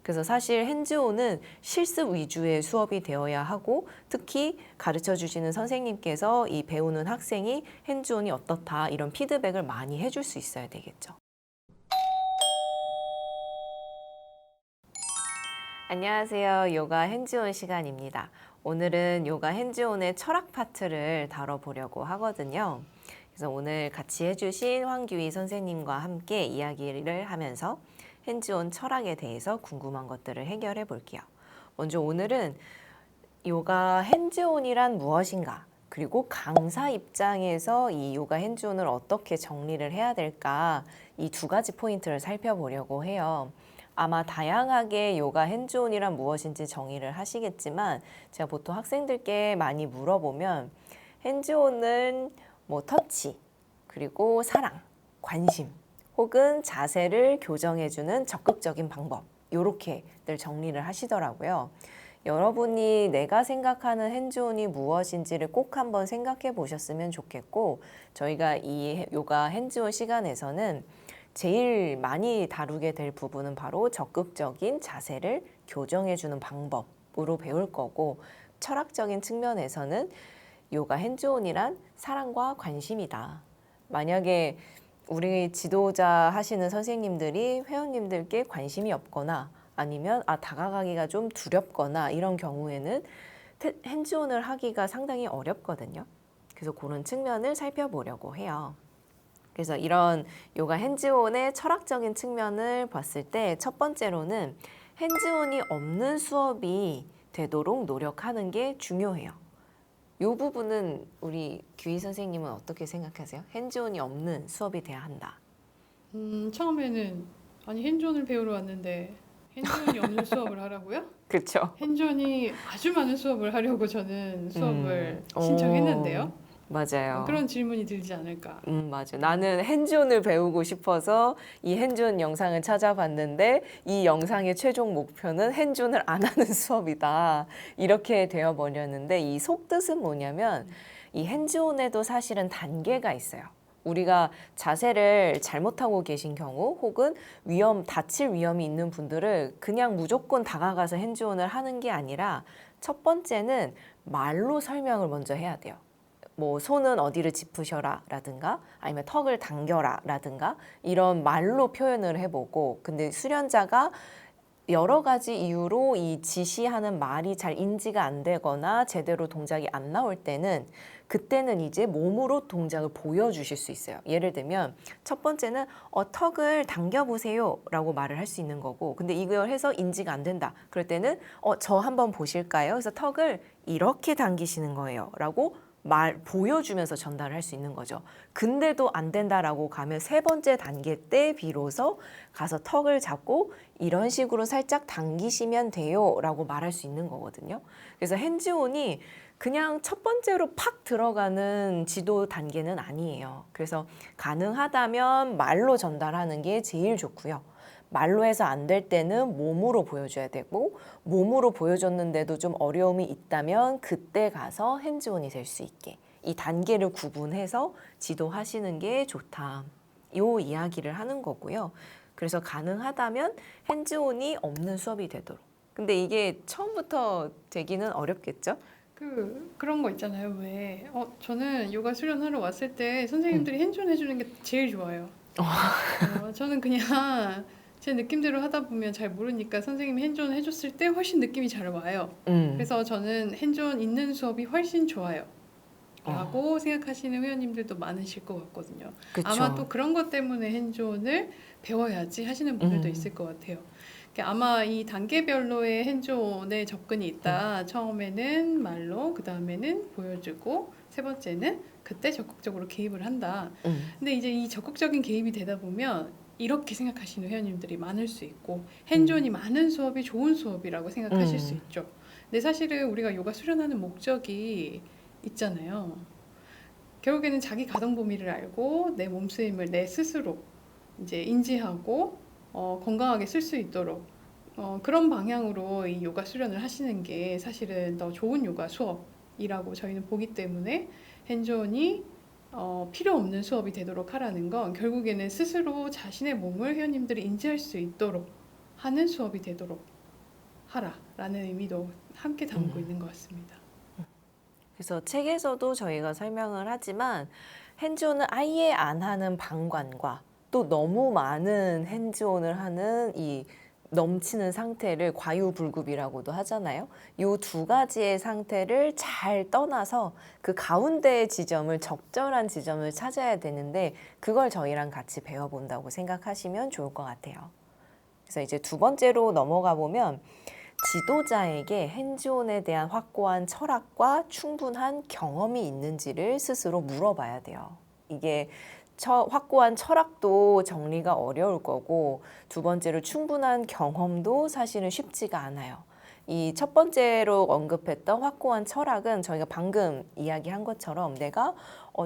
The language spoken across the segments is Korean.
그래서 사실 핸즈온은 실습 위주의 수업이 되어야 하고 특히 가르쳐 주시는 선생님께서 이 배우는 학생이 핸즈온이 어떻다 이런 피드백을 많이 해줄 수 있어야 되겠죠. 안녕하세요. 요가 핸즈온 시간입니다. 오늘은 요가 핸즈온의 철학 파트를 다뤄보려고 하거든요. 그래서 오늘 같이 해주신 황규희 선생님과 함께 이야기를 하면서 핸즈온 철학에 대해서 궁금한 것들을 해결해 볼게요. 먼저 오늘은 요가 핸즈온이란 무엇인가? 그리고 강사 입장에서 이 요가 핸즈온을 어떻게 정리를 해야 될까? 이 두 가지 포인트를 살펴보려고 해요. 아마 다양하게 요가 핸즈온이란 무엇인지 정의를 하시겠지만 제가 보통 학생들께 많이 물어보면 핸즈온은 뭐 터치, 그리고 사랑, 관심, 혹은 자세를 교정해주는 적극적인 방법 이렇게들 정리를 하시더라고요. 여러분이 내가 생각하는 핸즈온이 무엇인지를 꼭 한번 생각해 보셨으면 좋겠고 저희가 이 요가 핸즈온 시간에서는 제일 많이 다루게 될 부분은 바로 적극적인 자세를 교정해주는 방법으로 배울 거고 철학적인 측면에서는 요가 핸즈온이란 사랑과 관심이다. 만약에 우리 지도자 하시는 선생님들이 회원님들께 관심이 없거나 아니면 다가가기가 좀 두렵거나 이런 경우에는 핸즈온을 하기가 상당히 어렵거든요. 그래서 그런 측면을 살펴보려고 해요. 그래서 이런 요가 핸즈온의 철학적인 측면을 봤을 때 첫 번째로는 핸즈온이 없는 수업이 되도록 노력하는 게 중요해요. 이 부분은 우리 규희 선생님은 어떻게 생각하세요? 핸즈온이 없는 수업이 돼야 한다. 처음에는 아니 핸즈온을 배우러 왔는데 핸즈온이 없는 수업을 하라고요? 그렇죠. 핸즈온이 아주 많은 수업을 하려고 저는 수업을 신청했는데요. 맞아요. 그런 질문이 들지 않을까. 맞아. 나는 핸즈온을 배우고 싶어서 이 핸즈온 영상을 찾아봤는데 이 영상의 최종 목표는 핸즈온을 안 하는 수업이다. 이렇게 되어버렸는데 이 속뜻은 뭐냐면 이 핸즈온에도 사실은 단계가 있어요. 우리가 자세를 잘못하고 계신 경우 혹은 다칠 위험이 있는 분들을 그냥 무조건 다가가서 핸즈온을 하는 게 아니라 첫 번째는 말로 설명을 먼저 해야 돼요. 뭐 손은 어디를 짚으셔라 라든가 아니면 턱을 당겨라 라든가 이런 말로 표현을 해보고 근데 수련자가 여러 가지 이유로 이 지시하는 말이 잘 인지가 안 되거나 제대로 동작이 안 나올 때는 그때는 이제 몸으로 동작을 보여주실 수 있어요. 예를 들면 첫 번째는 턱을 당겨보세요 라고 말을 할 수 있는 거고 근데 이걸 해서 인지가 안 된다. 그럴 때는 저 한번 보실까요? 그래서 턱을 이렇게 당기시는 거예요 라고 보여주면서 전달을 할 수 있는 거죠. 근데도 안 된다라고 가면 세 번째 단계 때 비로소 가서 턱을 잡고 이런 식으로 살짝 당기시면 돼요 라고 말할 수 있는 거거든요. 그래서 핸즈온이 그냥 첫 번째로 팍 들어가는 지도 단계는 아니에요. 그래서 가능하다면 말로 전달하는 게 제일 좋고요. 말로 해서 안 될 때는 몸으로 보여줘야 되고 몸으로 보여줬는데도 좀 어려움이 있다면 그때 가서 핸즈온이 될 수 있게 이 단계를 구분해서 지도하시는 게 좋다. 이 이야기를 하는 거고요. 그래서 가능하다면 핸즈온이 없는 수업이 되도록. 근데 이게 처음부터 되기는 어렵겠죠? 그런 거 있잖아요. 왜? 저는 요가 수련하러 왔을 때 선생님들이 핸즈온 해주는 게 제일 좋아요. 저는 그냥 제 느낌대로 하다 보면 잘 모르니까 선생님이 핸즈온 해줬을 때 훨씬 느낌이 잘 와요. 그래서 저는 핸즈온 있는 수업이 훨씬 좋아요. 라고 생각하시는 회원님들도 많으실 것 같거든요. 그쵸. 아마 또 그런 것 때문에 핸즈온을 배워야지 하시는 분들도 있을 것 같아요. 아마 이 단계별로의 핸즈온의 접근이 있다. 처음에는 말로, 그 다음에는 보여주고, 세 번째는 그때 적극적으로 개입을 한다. 근데 이제 이 적극적인 개입이 되다 보면 이렇게 생각하시는 회원님들이 많을 수 있고 핸즈온이 많은 수업이 좋은 수업이라고 생각하실 수 있죠. 근데 사실은 우리가 요가 수련하는 목적이 있잖아요. 결국에는 자기 가동 범위를 알고 내 몸쓰임을 내 스스로 이제 인지하고 건강하게 쓸 수 있도록 그런 방향으로 이 요가 수련을 하시는 게 사실은 더 좋은 요가 수업이라고 저희는 보기 때문에 핸즈온이 필요 없는 수업이 되도록 하라는 건 결국에는 스스로 자신의 몸을 회원님들이 인지할 수 있도록 하는 수업이 되도록 하라라는 의미도 함께 담고 있는 것 같습니다. 그래서 책에서도 저희가 설명을 하지만 핸즈온을 아예 안 하는 방관과 또 너무 많은 핸즈온을 하는 이 넘치는 상태를 과유불급이라고도 하잖아요. 이 두 가지의 상태를 잘 떠나서 그 가운데의 지점을 적절한 지점을 찾아야 되는데 그걸 저희랑 같이 배워본다고 생각하시면 좋을 것 같아요. 그래서 이제 두 번째로 넘어가 보면 지도자에게 핸즈온에 대한 확고한 철학과 충분한 경험이 있는지를 스스로 물어봐야 돼요. 이게 확고한 철학도 정리가 어려울 거고 두 번째로 충분한 경험도 사실은 쉽지가 않아요. 이 첫 번째로 언급했던 확고한 철학은 저희가 방금 이야기한 것처럼 내가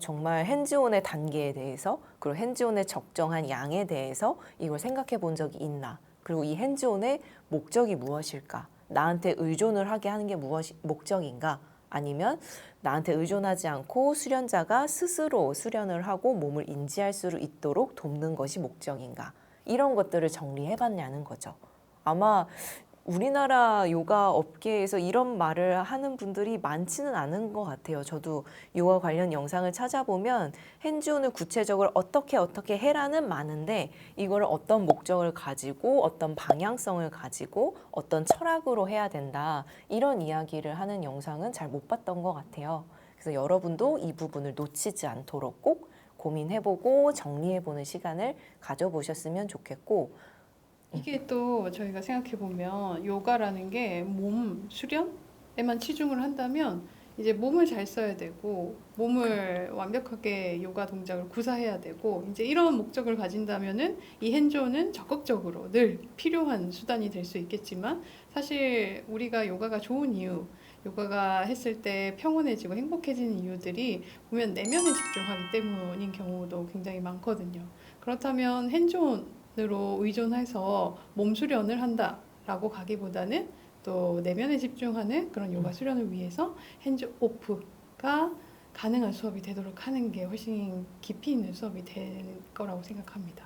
정말 핸즈온의 단계에 대해서 그리고 핸즈온의 적정한 양에 대해서 이걸 생각해 본 적이 있나 그리고 이 핸즈온의 목적이 무엇일까 나한테 의존을 하게 하는 게 무엇이 목적인가 아니면 나한테 의존하지 않고 수련자가 스스로 수련을 하고 몸을 인지할 수 있도록 돕는 것이 목적인가 이런 것들을 정리해봤냐는 거죠. 아마 우리나라 요가 업계에서 이런 말을 하는 분들이 많지는 않은 것 같아요. 저도 요가 관련 영상을 찾아보면 핸즈온을 구체적으로 어떻게 해라는 많은데 이거를 어떤 목적을 가지고 어떤 방향성을 가지고 어떤 철학으로 해야 된다 이런 이야기를 하는 영상은 잘 못 봤던 것 같아요. 그래서 여러분도 이 부분을 놓치지 않도록 꼭 고민해보고 정리해보는 시간을 가져보셨으면 좋겠고 이게 또 저희가 생각해 보면 요가라는 게 몸 수련에만 치중을 한다면 이제 몸을 잘 써야 되고 몸을 완벽하게 요가 동작을 구사해야 되고 이제 이런 목적을 가진다면은 이 핸즈온은 적극적으로 늘 필요한 수단이 될 수 있겠지만 사실 우리가 요가가 좋은 이유 요가가 했을 때 평온해지고 행복해지는 이유들이 보면 내면에 집중하기 때문인 경우도 굉장히 많거든요. 그렇다면 핸즈온으로 의존해서 몸 수련을 한다라고 가기보다는 또 내면에 집중하는 그런 요가 수련을 위해서 핸즈 오프가 가능한 수업이 되도록 하는 게 훨씬 깊이 있는 수업이 될 거라고 생각합니다.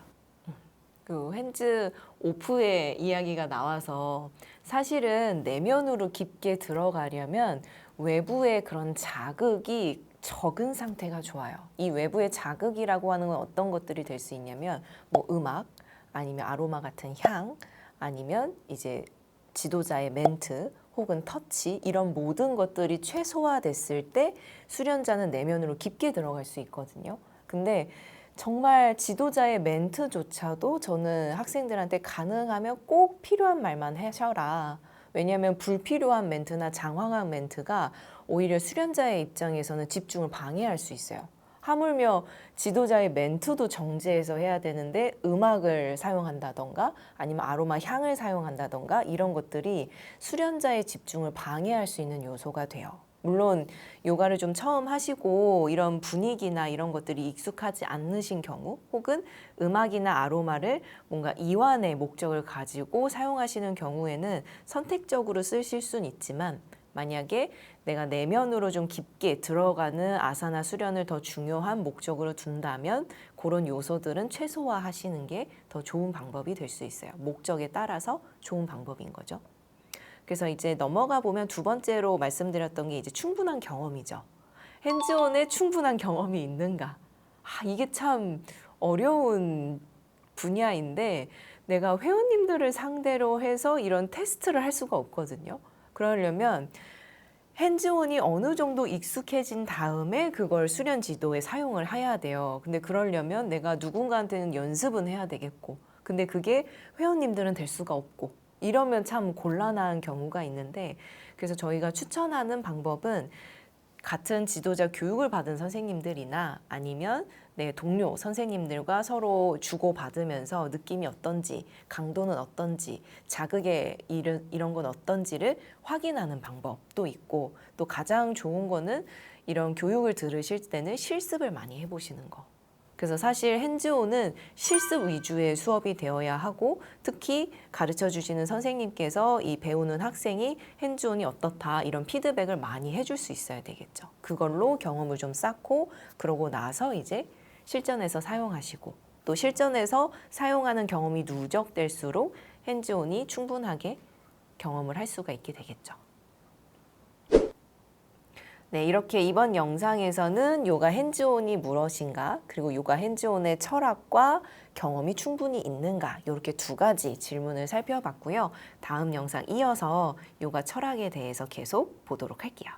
그 핸즈 오프의 이야기가 나와서 사실은 내면으로 깊게 들어가려면 외부의 그런 자극이 적은 상태가 좋아요. 이 외부의 자극이라고 하는 건 어떤 것들이 될 수 있냐면 뭐 음악 아니면 아로마 같은 향 아니면 이제 지도자의 멘트 혹은 터치 이런 모든 것들이 최소화됐을 때 수련자는 내면으로 깊게 들어갈 수 있거든요. 근데 정말 지도자의 멘트조차도 저는 학생들한테 가능하면 꼭 필요한 말만 하셔라. 왜냐하면 불필요한 멘트나 장황한 멘트가 오히려 수련자의 입장에서는 집중을 방해할 수 있어요. 하물며 지도자의 멘트도 정제해서 해야 되는데 음악을 사용한다던가 아니면 아로마 향을 사용한다던가 이런 것들이 수련자의 집중을 방해할 수 있는 요소가 돼요. 물론 요가를 좀 처음 하시고 이런 분위기나 이런 것들이 익숙하지 않으신 경우 혹은 음악이나 아로마를 뭔가 이완의 목적을 가지고 사용하시는 경우에는 선택적으로 쓰실 수는 있지만 만약에 내가 내면으로 좀 깊게 들어가는 아사나 수련을 더 중요한 목적으로 둔다면 그런 요소들은 최소화하시는 게 더 좋은 방법이 될 수 있어요. 목적에 따라서 좋은 방법인 거죠. 그래서 이제 넘어가 보면 두 번째로 말씀드렸던 게 이제 충분한 경험이죠. 핸즈온에 충분한 경험이 있는가? 이게 참 어려운 분야인데 내가 회원님들을 상대로 해서 이런 테스트를 할 수가 없거든요. 그러려면 핸즈온이 어느 정도 익숙해진 다음에 그걸 수련 지도에 사용을 해야 돼요. 근데 그러려면 내가 누군가한테는 연습은 해야 되겠고 근데 그게 회원님들은 될 수가 없고 이러면 참 곤란한 경우가 있는데 그래서 저희가 추천하는 방법은 같은 지도자 교육을 받은 선생님들이나 아니면 내 동료 선생님들과 서로 주고받으면서 느낌이 어떤지, 강도는 어떤지, 자극의 이런 건 어떤지를 확인하는 방법도 있고 또 가장 좋은 거는 이런 교육을 들으실 때는 실습을 많이 해보시는 거. 그래서 사실 핸즈온은 실습 위주의 수업이 되어야 하고 특히 가르쳐 주시는 선생님께서 이 배우는 학생이 핸즈온이 어떻다 이런 피드백을 많이 해줄 수 있어야 되겠죠. 그걸로 경험을 좀 쌓고 그러고 나서 이제 실전에서 사용하시고 또 실전에서 사용하는 경험이 누적될수록 핸즈온이 충분하게 경험을 할 수가 있게 되겠죠. 네, 이렇게 이번 영상에서는 요가 핸즈온이 무엇인가, 그리고 요가 핸즈온의 철학과 경험이 충분히 있는가, 이렇게 두 가지 질문을 살펴봤고요. 다음 영상 이어서 요가 철학에 대해서 계속 보도록 할게요.